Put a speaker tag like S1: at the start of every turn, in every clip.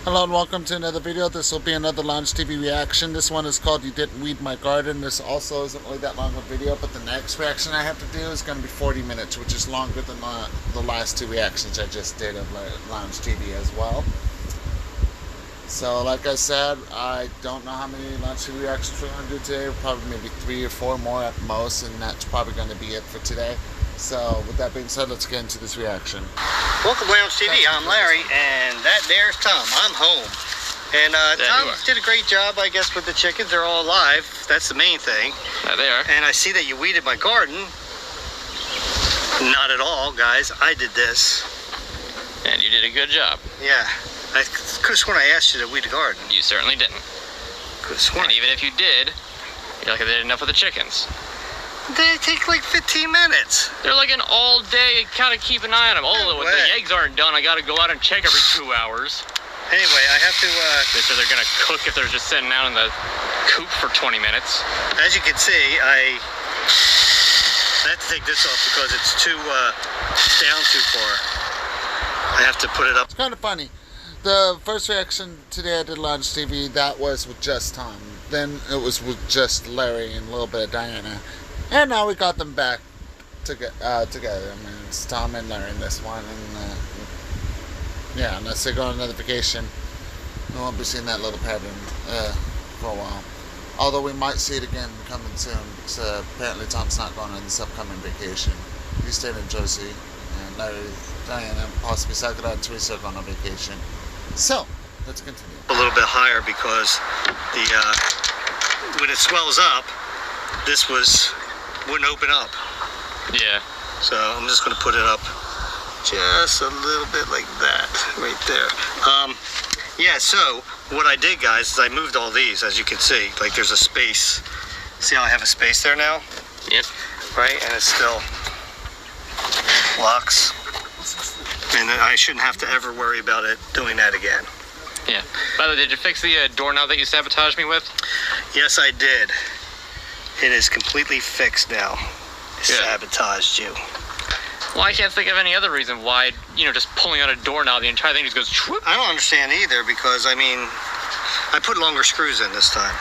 S1: Hello and welcome to another video. This will be another Lounge TV reaction. This one is called You Didn't Weed My Garden. This also isn't really that long of a video, but the next reaction I have to do is going to be 40 minutes, which is longer than the last two reactions I just did of Lounge TV as well. So like I said, I don't know how many Lounge TV reactions we're going to do today. Probably maybe 3 or 4 more at most, and that's probably going to be it for today. So with that being said, let's get into this reaction.
S2: Welcome Lounge TV, I'm Larry, and that there's Tom. I'm home. And Tom did a great job, I guess, with the chickens. They're all alive. That's the main thing.
S3: They are.
S2: And I see that you weeded my garden. Not at all, guys. I did this.
S3: And you did a good job.
S2: Yeah. I could have sworn I asked you to weed the garden.
S3: You certainly didn't.
S2: Could have sworn.
S3: And even if you did, you're like, I did enough with the chickens.
S2: They take like 15 minutes.
S3: They're like an all day, gotta keep an eye on them. Oh, the eggs aren't done. I gotta go out and check every 2 hours.
S2: Anyway, I have to...
S3: They said they're gonna cook if they're just sitting out in the coop for 20 minutes.
S2: As you can see, I have to take this off because it's too down too far. I have to put it up.
S1: It's kind of funny. The first reaction today I did Lounge TV, that was with just Tom. Then it was with just Larry and a little bit of Diana. And now we got them back together. I mean, it's Tom and Larry in this one. And yeah, unless they go on another vacation, we won't be seeing that little pattern for a while. Although we might see it again coming soon. So apparently Tom's not going on this upcoming vacation. He's staying in Jersey. And Larry, Diana, possibly Sakura and Teresa are going on vacation. So, let's continue.
S2: A little bit higher because the when it swells up, this wouldn't open up.
S3: Yeah.
S2: So I'm just going to put it up just a little bit like that, right there. Yeah, so what I did, guys, is I moved all these, as you can see. Like there's a space. See how I have a space there now?
S3: Yep.
S2: Right, and it still locks. And I shouldn't have to ever worry about it doing that again.
S3: Yeah. By the way, did you fix the doorknob that you sabotaged me with?
S2: Yes, I did. It is completely fixed now. I sabotaged you.
S3: Well, I can't think of any other reason why, just pulling out a doorknob, the entire thing just goes whoop.
S2: I don't understand either because, I mean, I put longer screws in this time.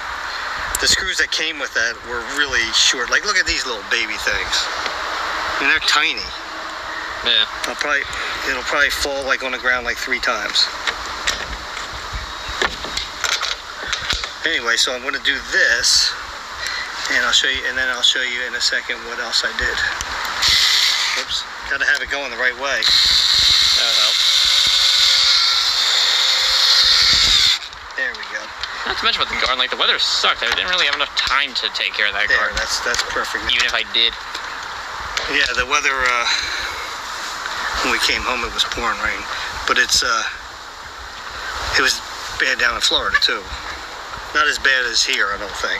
S2: The screws that came with that were really short. Like, look at these little baby things. I mean, they're tiny.
S3: Yeah.
S2: It'll probably fall like on the ground like 3 times. Anyway, so I'm going to do this, and I'll show you, and then I'll show you in a second what else I did. Oops, got to have it going the right way. That'll help. There we go.
S3: Not to mention with the garden, like the weather sucked. I didn't really have enough time to take care of that garden.
S2: That's perfect.
S3: Even if I did.
S2: Yeah, the weather. When we came home, it was pouring rain, but it was bad down in Florida too. Not as bad as here, I don't think.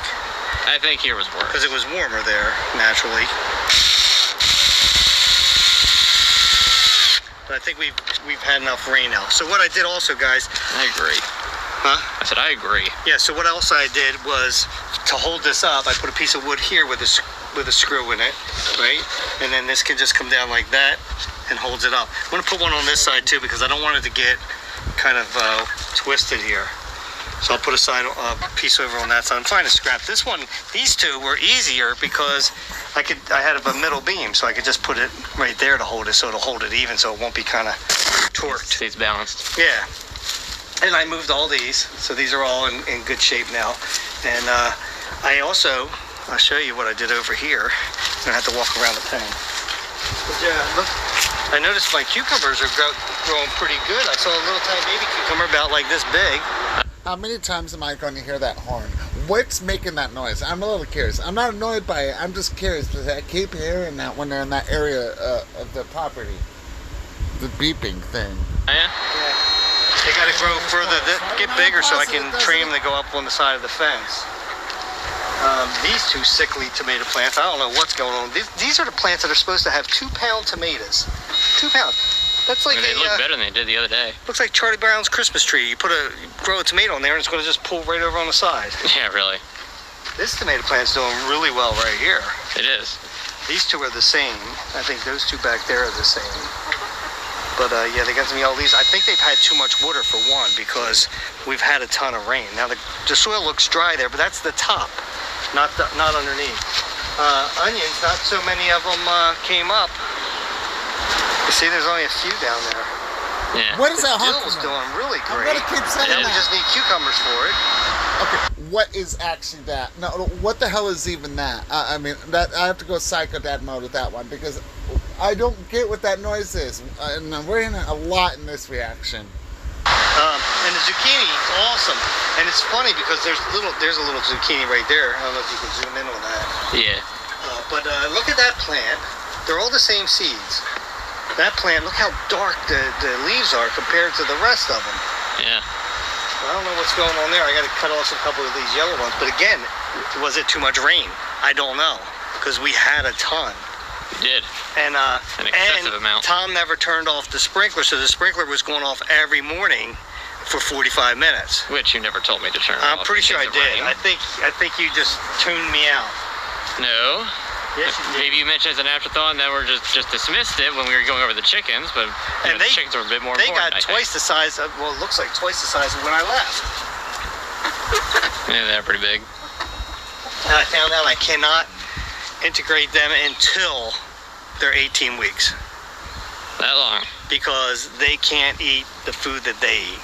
S3: I think here was worse.
S2: Because it was warmer there, naturally. But I think we've had enough rain now. So what I did also, guys...
S3: I agree.
S2: Huh?
S3: I said I agree.
S2: Yeah, so what else I did was, to hold this up, I put a piece of wood here with a screw in it, right? And then this can just come down like that and holds it up. I'm going to put one on this side too because I don't want it to get kind of twisted here. So I'll put a piece over on that side. I'm trying to scrap this one. These two were easier because I had a middle beam, so I could just put it right there to hold it, so it'll hold it even, so it won't be kind of torqued.
S3: Stays balanced.
S2: Yeah. And I moved all these, so these are all in good shape now. And I'll show you what I did over here. I have to walk around the pen. But yeah, look. I noticed my cucumbers are growing pretty good. I saw a little tiny baby cucumber about like this big.
S1: How many times am I going to hear that horn? What's making that noise? I'm a little curious. I'm not annoyed by it. I'm just curious because I keep hearing that when they're in that area of the property. The beeping thing.
S3: Oh, yeah?
S2: Yeah. They got to grow further, get bigger so I can train them to go up on the side of the fence. These two sickly tomato plants, I don't know what's going on. These are the plants that are supposed to have 2-pound tomatoes. 2 pounds. That's like
S3: they look better than they did the other day.
S2: Looks like Charlie Brown's Christmas tree. You grow a tomato in there and it's going to just pull right over on the side.
S3: Yeah, really.
S2: This tomato plant's doing really well right here.
S3: It is.
S2: These two are the same. I think those two back there are the same. But yeah, they got some yellow leaves. I think they've had too much water for one, because we've had a ton of rain. Now the soil looks dry there, but that's the top, not underneath. Onions, not so many of them came up. You see, there's only a few down there.
S3: Yeah.
S1: What is that
S2: Dill's
S1: hunting?
S2: doing really
S1: I'm
S2: great.
S1: gonna keep saying
S2: Now we
S1: that.
S2: just need cucumbers for it.
S1: Okay, what is actually that? No, what the hell is even that? I mean, that I have to go psycho dad mode with that one, because I don't get what that noise is. And we're in a lot in this reaction.
S2: And the zucchini is awesome. And it's funny because there's a little zucchini right there. I don't know if you can zoom in on that.
S3: Yeah.
S2: But look at that plant. They're all the same seeds. That plant, look how dark the leaves are compared to the rest of them.
S3: Yeah.
S2: I don't know what's going on there. I got to cut off a couple of these yellow ones. But again, was it too much rain? I don't know, because we had a ton.
S3: You did.
S2: And
S3: An excessive amount.
S2: Tom never turned off the sprinkler, so the sprinkler was going off every morning for 45 minutes.
S3: Which you never told me to turn
S2: I'm
S3: off.
S2: pretty sure I
S3: because of
S2: did.
S3: rain.
S2: I think you just tuned me out.
S3: No.
S2: Yes, you did.
S3: Maybe you mentioned as an afterthought, and then we're just dismissed it when we were going over the chickens, but
S2: And
S3: the chickens were a bit more
S2: They
S3: important.
S2: got twice the size of, well, it looks like twice the size of when I left.
S3: Yeah, they're pretty big.
S2: And I found out I cannot integrate them until they're 18 weeks,
S3: That long.
S2: because they can't eat the food that they eat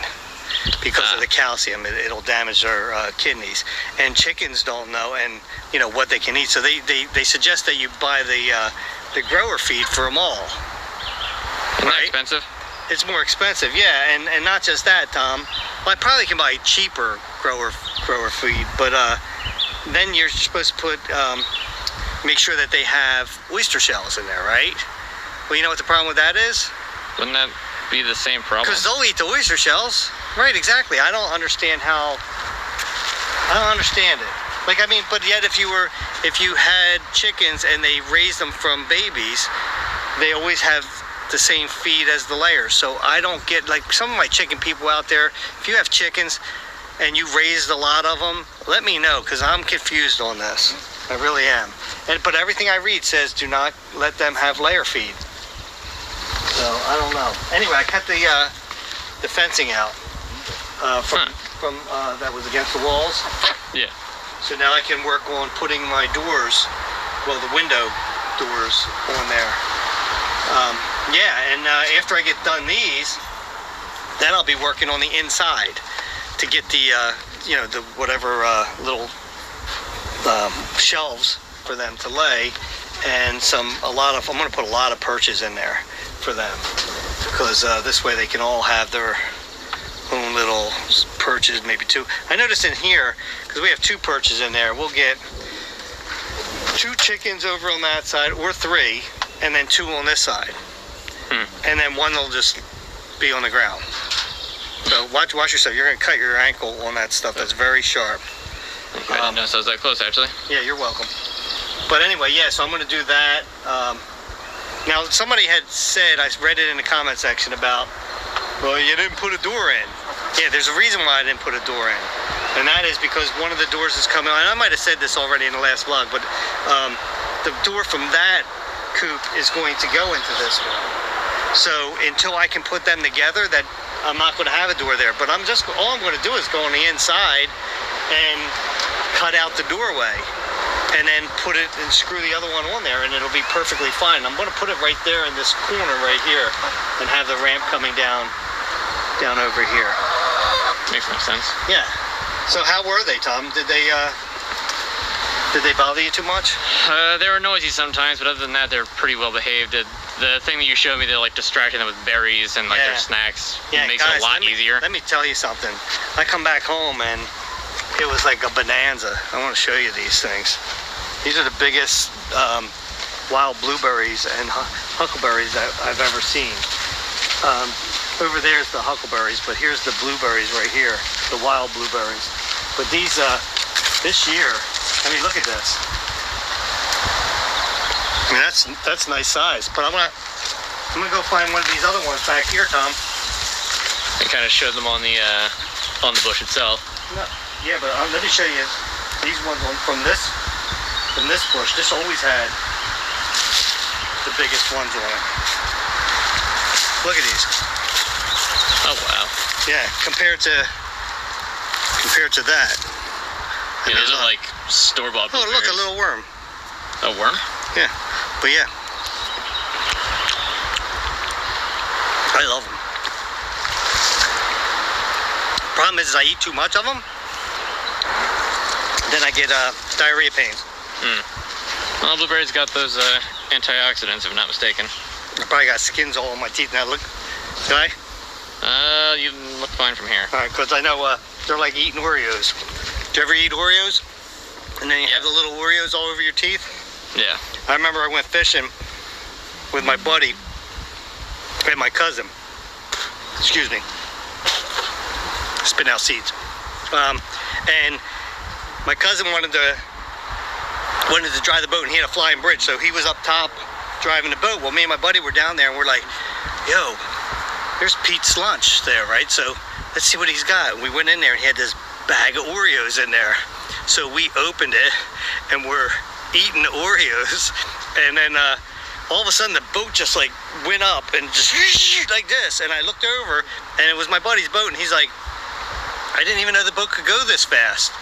S2: because of the calcium. It'll damage their kidneys. And chickens don't know what they can eat. So they suggest that you buy the grower feed for them all.
S3: Isn't that
S2: Right.
S3: expensive?
S2: It's more expensive, yeah, and not just that, Tom. Well, I probably can buy cheaper grower feed, but then you're supposed to put make sure that they have oyster shells in there, right? Well, you know what the problem with that is?
S3: Wouldn't that be the same problem?
S2: Because they'll eat the oyster shells. Right, exactly. I don't understand it. Like, I mean, but yet if you had chickens and they raised them from babies, they always have the same feed as the layers. So I don't get, like, some of my chicken people out there, if you have chickens and you raised a lot of them, let me know, because I'm confused on this. I really am. But everything I read says do not let them have layer feed. So I don't know. Anyway, I cut the fencing out from that was against the walls.
S3: Yeah.
S2: So now I can work on putting my doors, well, the window doors on there. And after I get done these, then I'll be working on the inside to get the the whatever little shelves for them to lay, and I'm going to put a lot of perches in there for them, because this way they can all have their own little perches, maybe two. I noticed in here, because we have two perches in there, we'll get 2 chickens over on that side, or 3, and then 2 on this side. And then one will just be on the ground. So watch yourself. You're going to cut your ankle on that stuff. That's very sharp.
S3: I didn't know so it was that close, actually.
S2: Yeah, you're welcome. But anyway, yeah, so I'm going to do that. Now, somebody had said, I read it in the comment section about, well, you didn't put a door in. Yeah, there's a reason why I didn't put a door in. And that is because one of the doors is coming on. I might have said this already in the last vlog, but the door from that coop is going to go into this one. So until I can put them together, that I'm not going to have a door there. But all I'm going to do is go on the inside and cut out the doorway, and then put it and screw the other one on there, and it'll be perfectly fine. I'm going to put it right there in this corner right here, and have the ramp coming down over here.
S3: Makes more sense.
S2: Yeah. So how were they, Tom? Did they bother you too much?
S3: They were noisy sometimes, but other than that, they're pretty well behaved. The thing that you showed me, they're like distracting them with berries and like
S2: Yeah.
S3: their snacks.
S2: Yeah,
S3: It makes
S2: guys,
S3: it a lot easier.
S2: Let me tell you something. I come back home and it was like a bonanza. I want to show you these things. These are the biggest wild blueberries and huckleberries that I've ever seen. Over there's the huckleberries, but here's the blueberries right here, the wild blueberries. But these, this year, I mean, look at this. I mean, that's nice size. But I'm gonna go find one of these other ones back here, Tom.
S3: And kind of showed them on the bush itself.
S2: No, yeah, but let me show you these ones from this bush. This always had the biggest ones on it. Look at these.
S3: Oh wow.
S2: Yeah, compared to that.
S3: Yeah, those are like store-bought
S2: Oh, look, a
S3: blueberries.
S2: little worm.
S3: A worm?
S2: Yeah, but yeah. I love them. Problem is I eat too much of them, then I get diarrhea pains.
S3: Well, blueberries got those antioxidants, if I'm not mistaken.
S2: I probably got skins all on my teeth now. Look, did I?
S3: You look fine from here.
S2: All right, because I know they're like eating Oreos. Do you ever eat Oreos? And then you have the little Oreos all over your teeth?
S3: Yeah.
S2: I remember I went fishing with my buddy and my cousin. Excuse me. Spit out seeds. And my cousin wanted to drive the boat, and he had a flying bridge, so he was up top driving the boat. Well, me and my buddy were down there, and we're like, yo, there's Pete's lunch there, right? So let's see what he's got. And we went in there, and he had this bag of Oreos in there. So we opened it, and we're eating the Oreos, and then all of a sudden the boat just like went up and just like this, and I looked over, and it was my buddy's boat, and he's like, I didn't even know the boat could go this fast,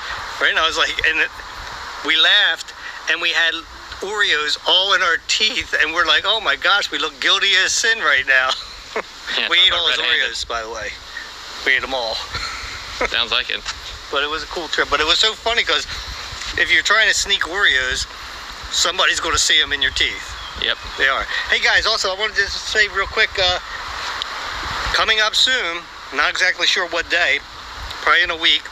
S2: right? And I was like, we laughed, and we had Oreos all in our teeth, and we're like, oh my gosh, we look guilty as sin right now.
S3: Yeah,
S2: We ate all those
S3: red-handed.
S2: Oreos, by the way. We ate them all.
S3: Sounds like it.
S2: But it was a cool trip. But it was so funny because if you're trying to sneak Oreos, somebody's going to see them in your teeth.
S3: Yep.
S2: They are. Hey guys, also I wanted to just say real quick, coming up soon, not exactly sure what day, probably in a week,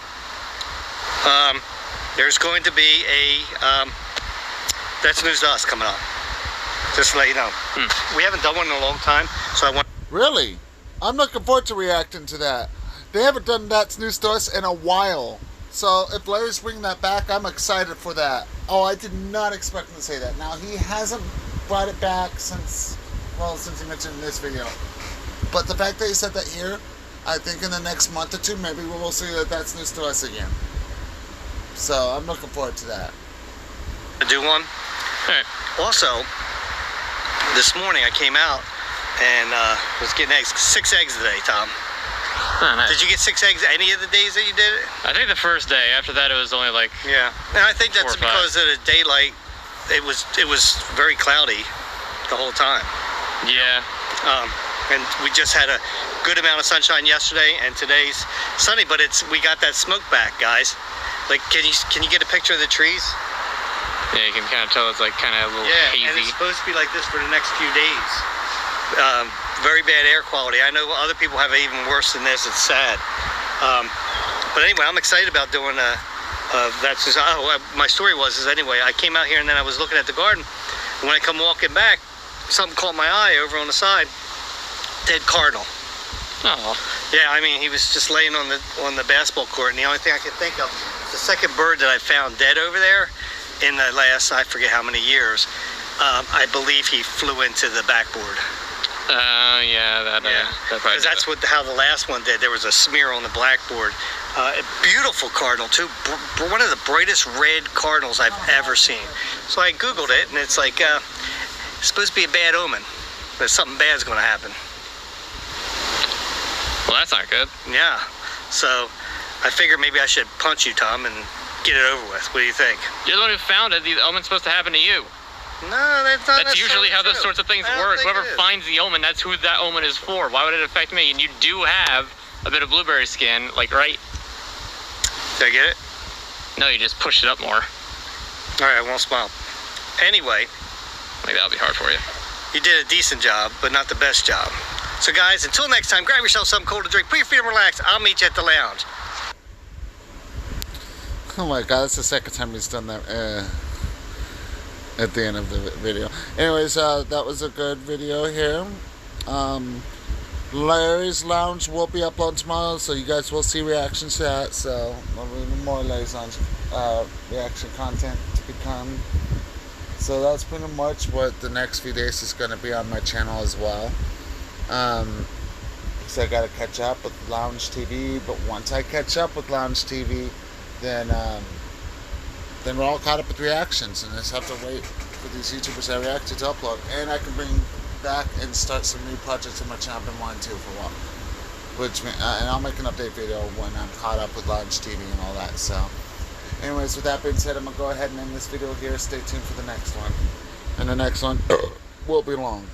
S2: there's going to be a That's News to Us coming up. Just to let you know. We haven't done one in a long time, so I want.
S1: Really? I'm looking forward to reacting to that. They haven't done That's News to Us in a while. So if Larry's bringing that back, I'm excited for that. Oh, I did not expect him to say that. Now, he hasn't brought it back since he mentioned in this video. But the fact that he said that here, I think in the next month or two, maybe we will see that That's News to Us again. So I'm looking forward to that.
S2: To do one.
S3: All right.
S2: Also, this morning I came out and was getting eggs. 6 eggs today, Tom.
S3: Oh, nice.
S2: Did you get 6 eggs any of the days that you did it?
S3: I think the first day. After that, it was only like.
S2: Yeah. And I think that's
S3: 4 or 5.
S2: because of the daylight. It was very cloudy the whole time.
S3: Yeah.
S2: And we just had a good amount of sunshine yesterday, and today's sunny. But we got that smoke back, guys. Like, can you get a picture of the trees?
S3: Yeah, you can kind of tell it's like kind of a little
S2: Yeah,
S3: hazy.
S2: and it's supposed to be like this for the next few days. Very bad air quality. I know other people have it even worse than this. It's sad. But anyway, I'm excited about doing that's just, my story was anyway, I came out here and then I was looking at the garden. When I come walking back, something caught my eye over on the side. Dead cardinal.
S3: Oh.
S2: Yeah, I mean, he was just laying on the basketball court, and the only thing I could think of, the second bird that I found dead over there in the last, I forget how many years, I believe he flew into the backboard.
S3: Yeah, that probably.
S2: Because that's how the last one did. There was a smear on the blackboard. A beautiful cardinal too. One of the brightest red cardinals I've ever seen. So I Googled it, and it's like it's supposed to be a bad omen. That something bad's going to happen.
S3: Well, that's not good.
S2: Yeah. So I figured maybe I should punch you, Tom, and get it over with. What do you think?
S3: You're the one who found it. The omen's supposed to happen to you.
S2: No, that's not.
S3: That's usually how those
S2: true.
S3: sorts of things
S2: I don't
S3: work.
S2: think
S3: Whoever
S2: it is.
S3: finds the omen, that's who that omen is for. Why would it affect me? And you do have a bit of blueberry skin, like, right?
S2: Did I get it?
S3: No, you just pushed it up more.
S2: All right, I won't smile. Anyway,
S3: Like, that'll be hard for you.
S2: you did a decent job, but not the best job. So guys, until next time, grab yourself something cold to drink, put your feet up and relax. I'll meet you at the lounge.
S1: Oh my god, that's the second time he's done that at the end of the video. Anyways, that was a good video here. Larry's Lounge will be uploading tomorrow, so you guys will see reactions to that. So, there'll be more Larry's Lounge reaction content to become. So that's pretty much what the next few days is going to be on my channel as well. So I got to catch up with Lounge TV, but once I catch up with Lounge TV, then we're all caught up with reactions, and I just have to wait for these YouTubers I react to upload, and I can bring back and start some new projects on my channel. I've been wanting to for a while. And I'll make an update video when I'm caught up with Launch TV and all that. So, anyways, with that being said, I'm gonna go ahead and end this video here. Stay tuned for the next one, and the next one will be long.